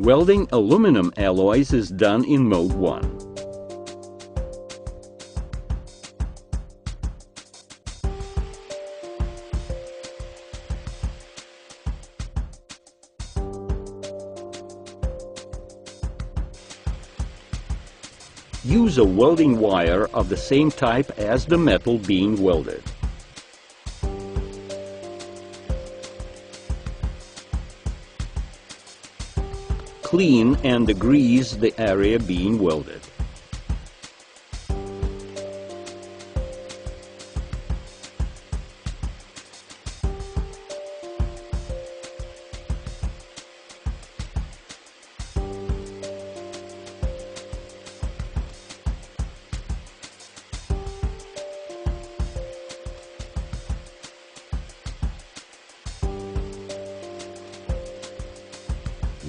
Welding aluminum alloys is done in mode 1. Use a welding wire of the same type as the metal being welded. Clean and degrease the area being welded.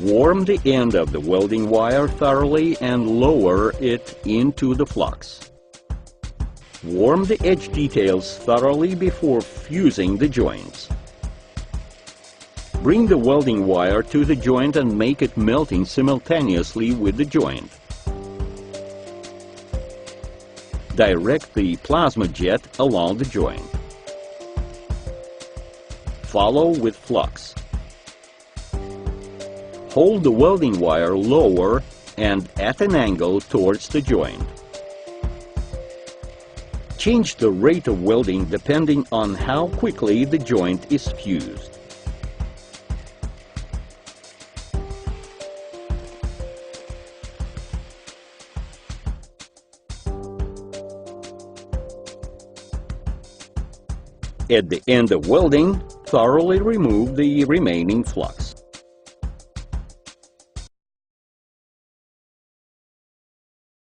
Warm the end of the welding wire thoroughly and lower it into the flux. Warm the edge details thoroughly before fusing the joints. Bring the welding wire to the joint and make it melting simultaneously with the joint. Direct the plasma jet along the joint. Follow with flux. Hold the welding wire lower and at an angle towards the joint. Change the rate of welding depending on how quickly the joint is fused. At the end of welding, thoroughly remove the remaining flux.